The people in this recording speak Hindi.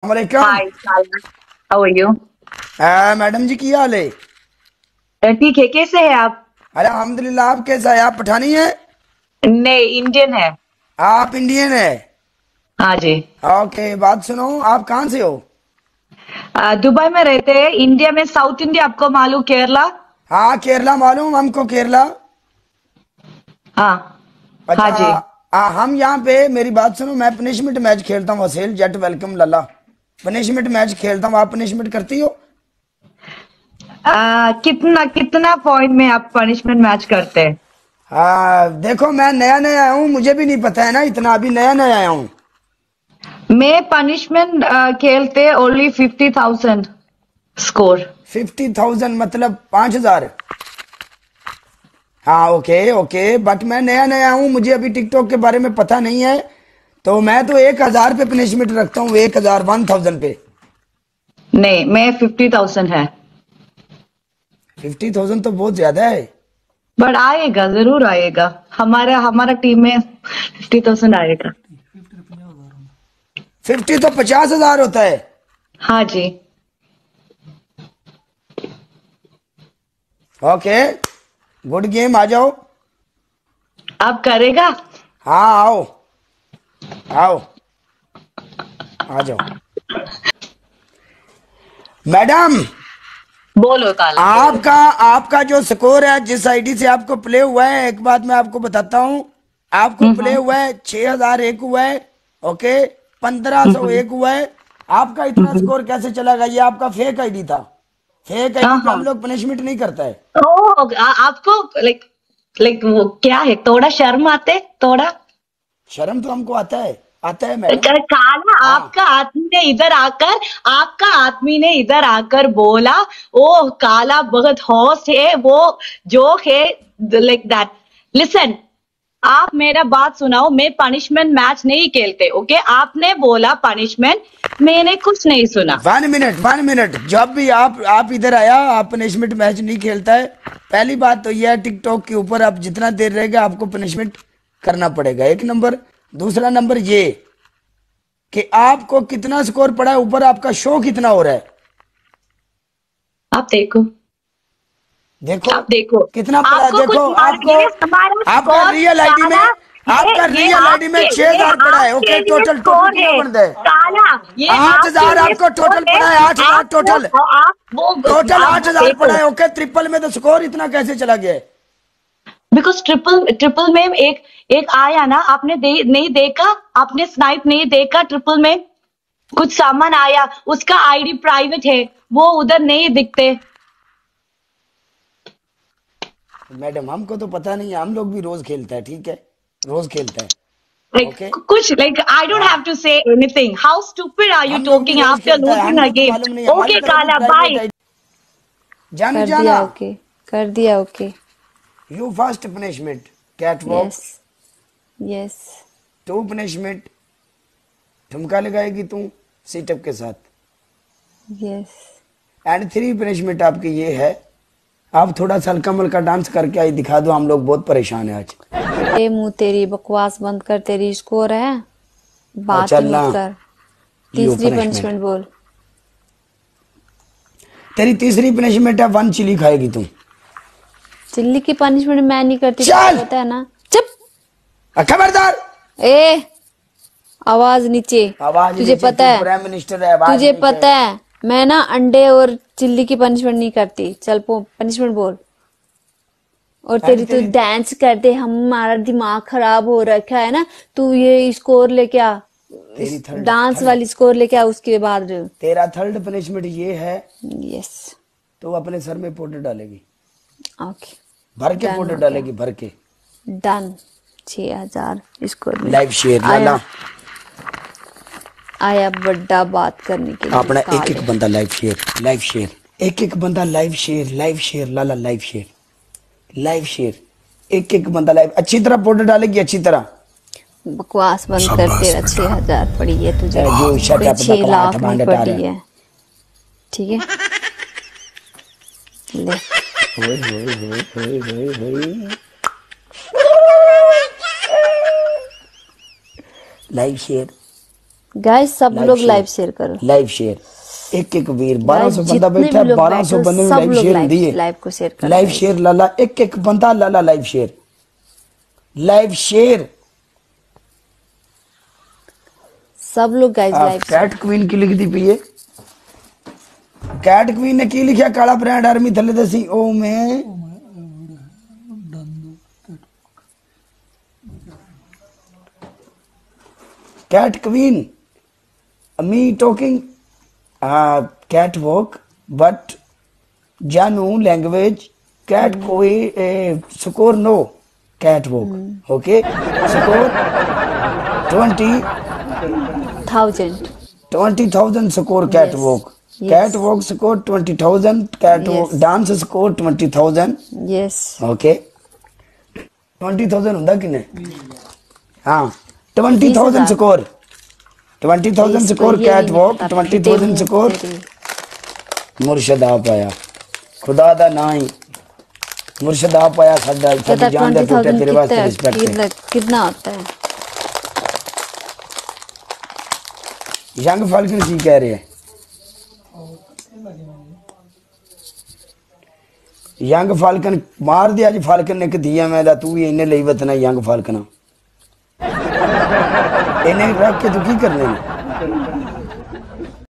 वालेकुम। हाय सालमा, हाउ आर यू? मैडम जी की हाल है? ठीक है, कैसे हैं आप? अरे अल्हम्दुलिल्लाह। आप कैसा है? आप पठानी है? नहीं, इंडियन है। आप इंडियन है? हाँ जी। ओके, बात सुनो। आप कहाँ से हो? दुबई में रहते हैं। इंडिया में साउथ इंडिया आपको मालूम, केरला। हाँ, केरला मालूम हमको, केरला। हाँ। हाँ अच्छा। जी। हम यहाँ पे, मेरी बात सुनो, मैं पनिशमेंट मैच खेलता हूँ। वसील जट वेलकम लल्ला। पनिशमेंट मैच खेलता हूँ। आप पनिशमेंट करती हो? कितना कितना पॉइंट में आप पनिशमेंट मैच करते हैं? देखो, मैं नया नया आया हूँ, मुझे भी नहीं पता है ना इतना, अभी नया नया आया हूँ। मैं पनिशमेंट खेलते ओनली 50,000 स्कोर। 50,000 मतलब 5,000? हाँ, ओके ओके, बट मैं नया नया हूँ, मुझे अभी टिकटॉक के बारे में पता नहीं है। तो मैं तो 1,000 पे पनिशमेंट रखता हूँ। 1,000, 1,000 पे। नहीं, मैं 50,000 है। 50,000 तो बहुत ज्यादा है। बट आएगा, जरूर आएगा। हमारा हमारा टीम में 50,000 आएगा। 50 तो 50,000 होता है। हाँ जी। ओके, गुड गेम, आ जाओ। आप करेगा? हाँ, आओ आओ, आ जाओ मैडम। बोलो काला, बोलो। आपका आपका जो स्कोर है, जिस आईडी से आपको प्ले हुआ है, एक बात मैं आपको बताता हूँ। आपको प्ले हम्म। हुआ है 6,001 हुआ है। ओके, 1,500 हम्म। एक हुआ है। आपका इतना हम्म। स्कोर कैसे चला गया? ये आपका फेक आईडी था। फेक आईडी हाँ पे हम हाँ। लोग पनिशमेंट नहीं करता है। आपको लाइक लाइक वो क्या है, थोड़ा शर्म आते, थोड़ा। शर्म तो हमको आता है, आता है मैडम। काला, हाँ। आपका आदमी ने इधर आकर, आपका आदमी ने इधर आकर बोला, ओ काला बहुत हौस है, वो जोक है, लाइक दैट। लिसन, आप मेरा बात सुनाओ। मैं पनिशमेंट मैच नहीं खेलते, ओके? आपने बोला पनिशमेंट, मैंने कुछ नहीं सुना। 1 मिनट, 1 मिनट। जब भी आप इधर आया, आप पनिशमेंट मैच नहीं खेलता है। पहली बात तो यह है, टिकटॉक के ऊपर आप जितना देर रहेगा आपको पनिशमेंट करना पड़ेगा, एक नंबर। दूसरा नंबर ये कि आपको कितना स्कोर पड़ा है, ऊपर आपका शो कितना हो रहा है। आप देखो, देखो आप देखो। कितना पड़ा है, आपको कुछ देखो मालूम, आपको। ये हमारा आपका स्कोर रियल आईडी में, काला। आपका ये रियल आईडी में आपके, छह ये हजार पड़ा है। आपके ओके, लिए टोटल टोटल स्कोर कितना है बनता है? काला। ये आठ आपके हजार लिए आपको स्कोर टोटल है। पड़ा है, 8,000 आप वो, टोटल। आप वो, टोटल आप आठ वो हजार पड़ा देखो। है। ओके, ट्रिपल में तो स्कोर इतना कैसे चला गया है? बिकॉज ट्रिपल ट्रिपल में एक एक आया ना, आपने नहीं देखा? आपने स्नाइप नहीं देखा? ट्रिपल में कुछ सामान आया, उसका आईडी प्राइवेट है, वो उधर नहीं दिखते। मैडम, हमको तो पता नहीं है, हम लोग भी रोज खेलता है, ठीक है, रोज खेलता है। Like okay. कुछ like I don't हाँ, have to say anything. How stupid are you हम लोग भी talking रोज after खेलता है, losing a हमको तो game? मालूम नहीं है, हमारी Okay, तरफ भी Kala, प्राइवेट bye. है। जान कर जाना। दिया ओके। कर दिया okay. You first punishment cat walk. Yes. Yes. Two punishment ठुमका लगाएगी तू सीटअप के साथ। यस। एंड थ्री पनिशमेंट आपकी ये है, आप थोड़ा सा हल्का मलका डांस करके आई दिखा दो, हम लोग बहुत परेशान है आज। ए मुंह, तेरी बकवास बंद कर, तेरी स्कोर है, और बात ही चलना। मत कर। यू तीसरी पनिशमेंट, पनिशमेंट बोल। तेरी तीसरी पनिशमेंट है, 1 चिली खाएगी तू। चिल्ली की पनिशमेंट मैं नहीं करती, तुझे चल, पता है ना। चुप। खबरदार। ए, आवाज नीचे। आवाज तुझे नीचे, पता तू है, प्राइम मिनिस्टर है, आवाज तुझे नीचे। पता है मैं ना अंडे और चिल्ली की पनिशमेंट नहीं करती। चल पनिशमेंट बोल। और एंड तेरी तो तेरी डांस करते हमारा दिमाग खराब हो रखा है ना। तू ये स्कोर लेके आ, तेरी इस थर्ड डांस थर्ड वाली स्कोर लेके आ उसके बाद। तेरा थर्ड पनिशमेंट ये है, यस। तो अपने सर में पाउडर डालेगी, ओके, भर के डन पाउडर हो गया। डालेगी, भर के। डन। 6,000 स्कोर में लाइव शेयर आया। लाला। आया बड्डा बात करने के लिए अपना एक एक काले। बंदा लाइव शेयर, लाइव शेयर, एक एक बंदा लाइव शेयर, लाइव शेयर लाला, लाइव शेयर, लाइव शेयर, एक एक बंदा लाइव। अच्छी तरह पाउडर डालेगी, अच्छी तरह। बकवास बंद कर, तेरा 6,000 पड़ी है तुझे, यू शट कोई अप 6 लाख बकवास नहीं भांड टार। पड़ी है। ठीक है, ले। होए होए होए होए होए होए। लाइव शेयर, गाइस सब लोग लाइव शेयर करो। लाइव शेयर एक एक वीर 1200 Guys, बंदा जितने बैठा भी है, लोग 1200 बैठे हो, बंदे में सब लाइव लोग शेयर होती है। लाइव को शेयर करो लाइव guys। शेयर लाला एक एक बंदा लाला लाइव शेयर, लाइव शेयर। सब लोग गाइस लाइव कैट क्वीन की लिख दी पी है। कैट क्वीन ने की लिखा काला ब्रांड आर्मी थले दसी ओ में cat queen me talking cat walk but जानू लैंग्वेज कैट कोई score no cat walk okay score 20,000 score cat walk cat walk score 20,000 cat walk dance score 20,000 yes okay 20,000 ਹੁੰਦਾ ਕਿੰਨੇ हाँ 20,000 score 20,000 score cat walk 20,000 score मुर्शद आप आया खुदा दा ना ही मुर्शद आप आया साडा साडी जान दा टूटा तेरे वास्ते रिस्पेक्ट कितना होता है यंग फाल्कन की कह रहे हैं यंग फाल्कन मार दिया जी फाल्कन ने दिया मैं दा तू भी इन्हें ਲਈ वतना यंग फाल्कना इन्हें रख के तू की करने